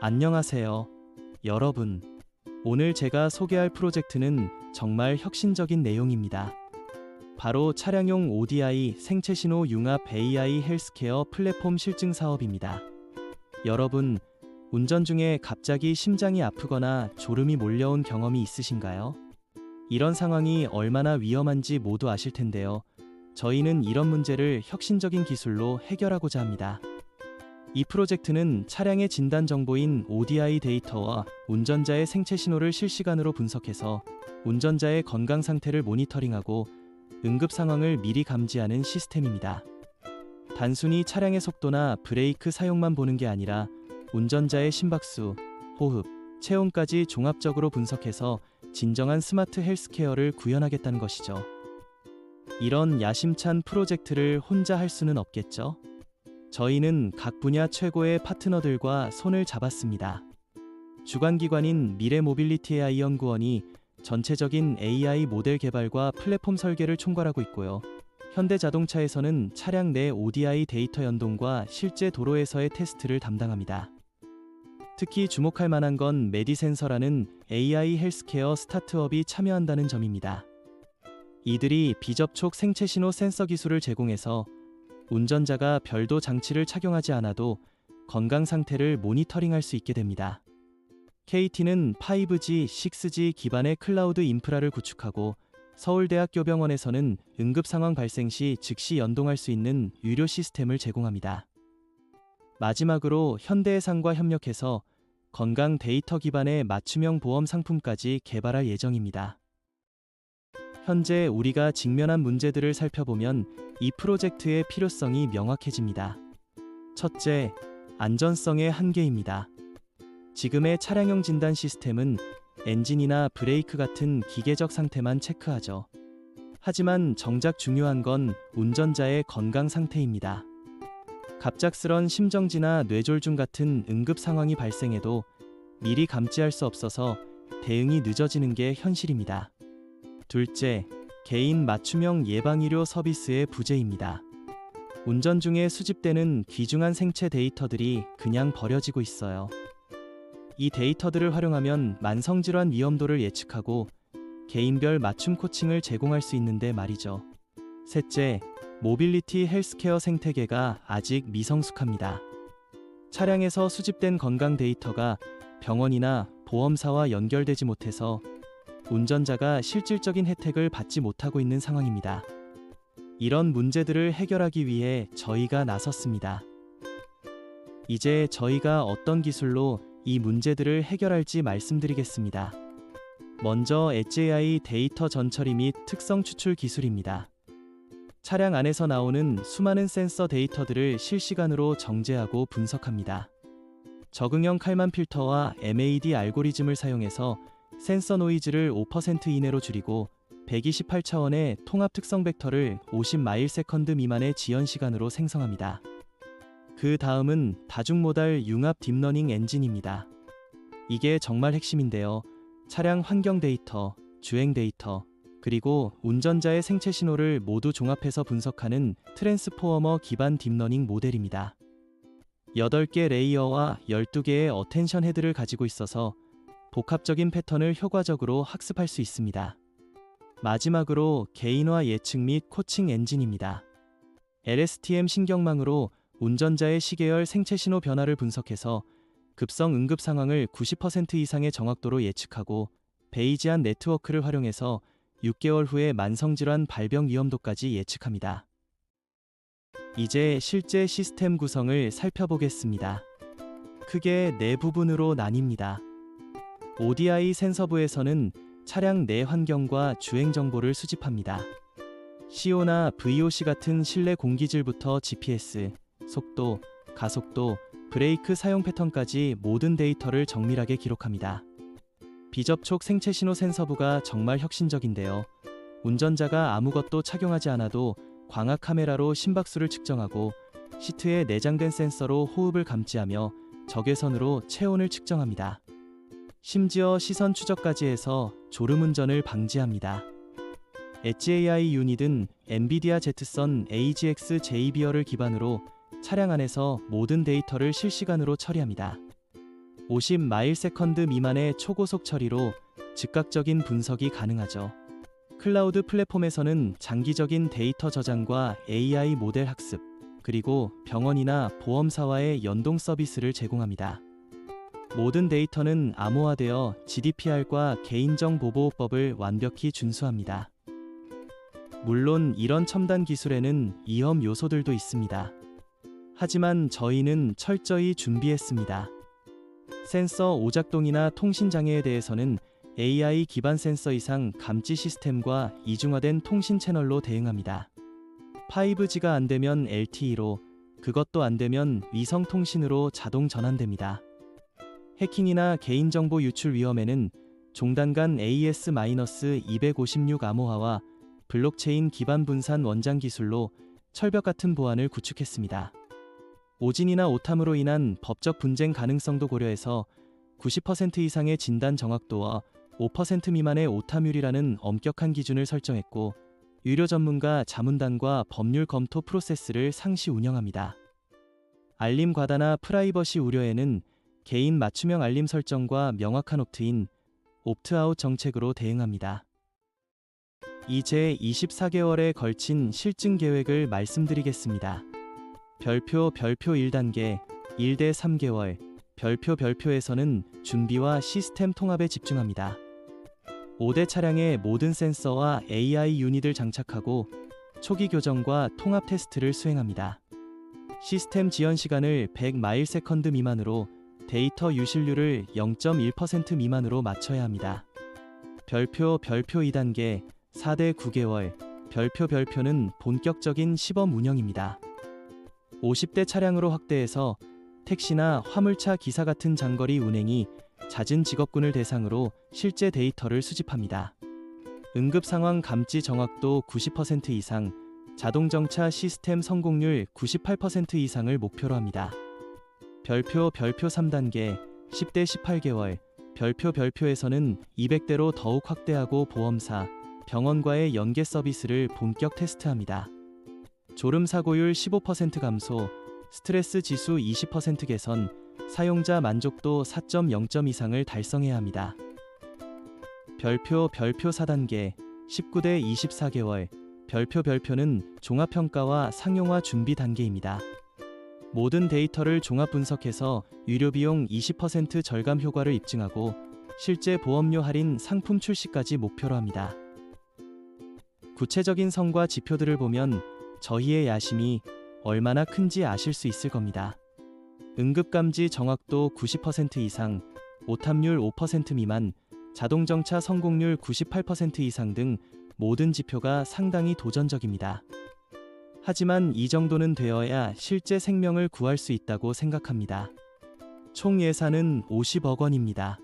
안녕하세요, 여러분. 오늘 제가 소개할 프로젝트는 정말 혁신적인 내용입니다. 바로 차량용 ODI 생체신호 융합 AI 헬스케어 플랫폼 실증 사업입니다. 여러분, 운전 중에 갑자기 심장이 아프거나 졸음이 몰려온 경험이 있으신가요? 이런 상황이 얼마나 위험한지 모두 아실 텐데요. 저희는 이런 문제를 혁신적인 기술로 해결하고자 합니다. 이 프로젝트는 차량의 진단 정보인 ODI 데이터와 운전자의 생체 신호를 실시간으로 분석해서 운전자의 건강 상태를 모니터링하고 응급 상황을 미리 감지하는 시스템입니다. 단순히 차량의 속도나 브레이크 사용만 보는 게 아니라 운전자의 심박수, 호흡, 체온까지 종합적으로 분석해서 진정한 스마트 헬스케어를 구현하겠다는 것이죠. 이런 야심찬 프로젝트를 혼자 할 수는 없겠죠? 저희는 각 분야 최고의 파트너들과 손을 잡았습니다. 주관기관인 미래모빌리티 AI 연구원이 전체적인 AI 모델 개발과 플랫폼 설계를 총괄하고 있고요. 현대자동차에서는 차량 내 ODI 데이터 연동과 실제 도로에서의 테스트를 담당합니다. 특히 주목할 만한 건 메디센서라는 AI 헬스케어 스타트업이 참여한다는 점입니다. 이들이 비접촉 생체 신호 센서 기술을 제공해서 운전자가 별도 장치를 착용하지 않아도 건강 상태를 모니터링할 수 있게 됩니다. KT는 5G, 6G 기반의 클라우드 인프라를 구축하고 서울대학교병원에서는 응급 상황 발생 시 즉시 연동할 수 있는 유료 시스템을 제공합니다. 마지막으로 현대해상과 협력해서 건강 데이터 기반의 맞춤형 보험 상품까지 개발할 예정입니다. 현재 우리가 직면한 문제들을 살펴보면 이 프로젝트의 필요성이 명확해집니다. 첫째, 안전성의 한계입니다. 지금의 차량용 진단 시스템은 엔진이나 브레이크 같은 기계적 상태만 체크하죠. 하지만 정작 중요한 건 운전자의 건강 상태입니다. 갑작스런 심정지나 뇌졸중 같은 응급 상황이 발생해도 미리 감지할 수 없어서 대응이 늦어지는 게 현실입니다. 둘째, 개인 맞춤형 예방의료 서비스의 부재입니다. 운전 중에 수집되는 귀중한 생체 데이터들이 그냥 버려지고 있어요. 이 데이터들을 활용하면 만성질환 위험도를 예측하고 개인별 맞춤 코칭을 제공할 수 있는데 말이죠. 셋째, 모빌리티 헬스케어 생태계가 아직 미성숙합니다. 차량에서 수집된 건강 데이터가 병원이나 보험사와 연결되지 못해서 운전자가 실질적인 혜택을 받지 못하고 있는 상황입니다. 이런 문제들을 해결하기 위해 저희가 나섰습니다. 이제 저희가 어떤 기술로 이 문제들을 해결할지 말씀드리겠습니다. 먼저 엣지 AI 데이터 전처리 및 특성 추출 기술입니다. 차량 안에서 나오는 수많은 센서 데이터들을 실시간으로 정제하고 분석합니다. 적응형 칼만 필터와 MAD 알고리즘을 사용해서 센서 노이즈를 5% 이내로 줄이고 128차원의 통합 특성 벡터를 50마일세컨드 미만의 지연 시간으로 생성합니다. 그 다음은 다중모달 융합 딥러닝 엔진입니다. 이게 정말 핵심인데요. 차량 환경 데이터, 주행 데이터, 그리고 운전자의 생체 신호를 모두 종합해서 분석하는 트랜스포머머 기반 딥러닝 모델입니다. 8개 레이어와 12개의 어텐션 헤드를 가지고 있어서 복합적인 패턴을 효과적으로 학습할 수 있습니다. 마지막으로 개인화 예측 및 코칭 엔진입니다. LSTM 신경망으로 운전자의 시계열 생체 신호 변화를 분석해서 급성 응급 상황을 90% 이상의 정확도로 예측하고 베이지안 네트워크를 활용해서 6개월 후의 만성질환 발병 위험도까지 예측합니다. 이제 실제 시스템 구성을 살펴보겠습니다. 크게 네 부분으로 나뉩니다. ODI 센서부에서는 차량 내 환경과 주행 정보를 수집합니다. CO나 VOC 같은 실내 공기질부터 GPS, 속도, 가속도, 브레이크 사용 패턴까지 모든 데이터를 정밀하게 기록합니다. 비접촉 생체 신호 센서부가 정말 혁신적인데요. 운전자가 아무것도 착용하지 않아도 광학 카메라로 심박수를 측정하고 시트에 내장된 센서로 호흡을 감지하며 적외선으로 체온을 측정합니다. 심지어 시선 추적까지 해서 졸음운전을 방지합니다. 엣지 AI 유닛은 엔비디아 제트선 AGX JBR을 기반으로 차량 안에서 모든 데이터를 실시간으로 처리합니다. 50ms 미만의 초고속 처리로 즉각적인 분석이 가능하죠. 클라우드 플랫폼에서는 장기적인 데이터 저장과 AI 모델 학습, 그리고 병원이나 보험사와의 연동 서비스를 제공합니다. 모든 데이터는 암호화되어 GDPR과 개인정보보호법을 완벽히 준수합니다. 물론 이런 첨단 기술에는 위험 요소들도 있습니다. 하지만 저희는 철저히 준비했습니다. 센서 오작동이나 통신 장애에 대해서는 AI 기반 센서 이상 감지 시스템과 이중화된 통신 채널로 대응합니다. 5G가 안되면 LTE로, 그것도 안되면 위성 통신으로 자동 전환됩니다. 해킹이나 개인정보 유출 위험에는 종단간 AES-256 암호화와 블록체인 기반 분산 원장 기술로 철벽 같은 보안을 구축했습니다. 오진이나 오탐으로 인한 법적 분쟁 가능성도 고려해서 90% 이상의 진단 정확도와 5% 미만의 오탐률이라는 엄격한 기준을 설정했고, 유료 전문가 자문단과 법률 검토 프로세스를 상시 운영합니다. 알림 과다나 프라이버시 우려에는 개인 맞춤형 알림 설정과 명확한 옵트인, 옵트아웃 정책으로 대응합니다. 이제 24개월에 걸친 실증 계획을 말씀드리겠습니다. 별표 1단계 1대 3개월 별표에서는 준비와 시스템 통합에 집중합니다. 5대 차량에 모든 센서와 AI 유닛을 장착하고 초기 교정과 통합 테스트를 수행합니다. 시스템 지연 시간을 100ms 미만으로, 데이터 유실률을 0.1% 미만으로 맞춰야 합니다. 별표 2단계 4대 9개월 별표는 본격적인 시범 운영입니다. 50대 차량으로 확대해서 택시나 화물차 기사 같은 장거리 운행이 잦은 직업군을 대상으로 실제 데이터를 수집합니다. 응급 상황 감지 정확도 90% 이상, 자동정차 시스템 성공률 98% 이상을 목표로 합니다. 별표 3단계 10대 18개월 별표에서는 200대로 더욱 확대하고 보험사, 병원과의 연계 서비스를 본격 테스트합니다. 졸음 사고율 15% 감소, 스트레스 지수 20% 개선, 사용자 만족도 4.0점 이상을 달성해야 합니다. 별표 4단계 19대 24개월 별표는 종합평가와 상용화 준비 단계입니다. 모든 데이터를 종합 분석해서 유료비용 20% 절감 효과를 입증하고 실제 보험료 할인 상품 출시까지 목표로 합니다. 구체적인 성과 지표들을 보면 저희의 야심이 얼마나 큰지 아실 수 있을 겁니다. 응급감지 정확도 90% 이상, 오탐률 5% 미만, 자동정차 성공률 98% 이상 등 모든 지표가 상당히 도전적입니다. 하지만 이 정도는 되어야 실제 생명을 구할 수 있다고 생각합니다. 총 예산은 50억 원입니다.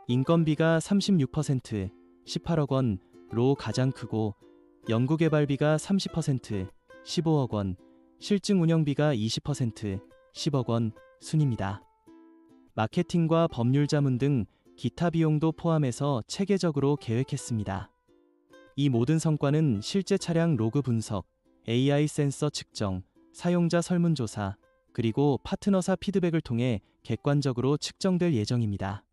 인건비가 36%, 18억 원로 가장 크고, 연구개발비가 30%, 15억 원, 실증 운영비가 20%, 10억 원 순입니다. 마케팅과 법률 자문 등 기타 비용도 포함해서 체계적으로 계획했습니다. 이 모든 성과는 실제 차량 로그 분석, AI 센서 측정, 사용자 설문조사, 그리고 파트너사 피드백을 통해 객관적으로 측정될 예정입니다.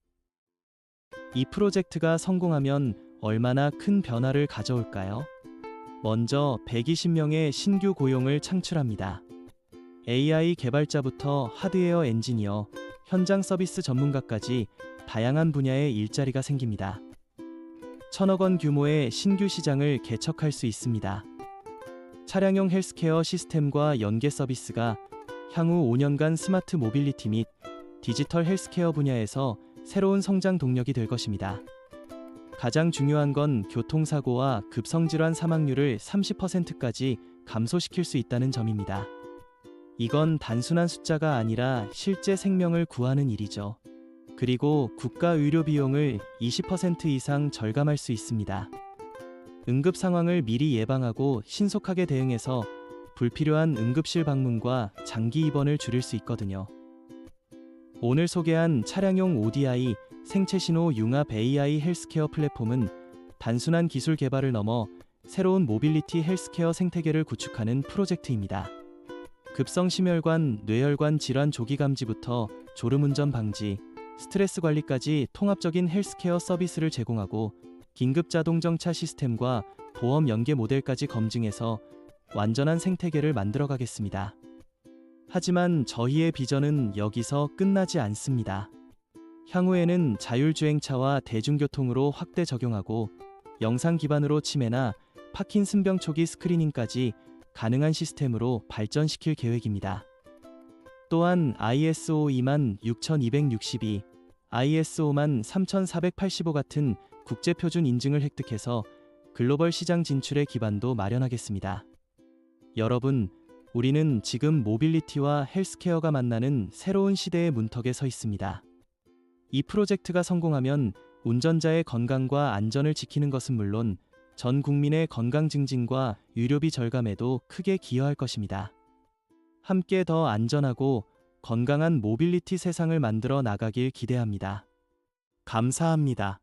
이 프로젝트가 성공하면 얼마나 큰 변화를 가져올까요? 먼저 120명의 신규 고용을 창출합니다. AI 개발자부터 하드웨어 엔지니어, 현장 서비스 전문가까지 다양한 분야의 일자리가 생깁니다. 1,000억 원 규모의 신규 시장을 개척할 수 있습니다. 차량용 헬스케어 시스템과 연계 서비스가 향후 5년간 스마트 모빌리티 및 디지털 헬스케어 분야에서 새로운 성장 동력이 될 것입니다. 가장 중요한 건 교통사고와 급성질환 사망률을 30%까지 감소시킬 수 있다는 점입니다. 이건 단순한 숫자가 아니라 실제 생명을 구하는 일이죠. 그리고 국가 의료 비용을 20% 이상 절감할 수 있습니다. 응급 상황을 미리 예방하고 신속하게 대응해서 불필요한 응급실 방문과 장기 입원을 줄일 수 있거든요. 오늘 소개한 차량용 ODI 생체신호 융합 AI 헬스케어 플랫폼은 단순한 기술 개발을 넘어 새로운 모빌리티 헬스케어 생태계를 구축하는 프로젝트입니다. 급성 심혈관, 뇌혈관 질환 조기 감지부터 졸음운전 방지, 스트레스 관리까지 통합적인 헬스케어 서비스를 제공하고 긴급 자동 정차 시스템과 보험 연계 모델까지 검증해서 완전한 생태계를 만들어 가겠습니다. 하지만 저희의 비전은 여기서 끝나지 않습니다. 향후에는 자율주행차와 대중교통으로 확대 적용하고 영상 기반으로 치매나 파킨슨병 초기 스크리닝까지 가능한 시스템으로 발전시킬 계획입니다. 또한 ISO 26262, ISO 3485 같은 국제표준 인증을 획득해서 글로벌 시장 진출의 기반도 마련하겠습니다. 여러분, 우리는 지금 모빌리티와 헬스케어가 만나는 새로운 시대의 문턱에 서 있습니다. 이 프로젝트가 성공하면 운전자의 건강과 안전을 지키는 것은 물론 전 국민의 건강 증진과 유료비 절감에도 크게 기여할 것입니다. 함께 더 안전하고 건강한 모빌리티 세상을 만들어 나가길 기대합니다. 감사합니다.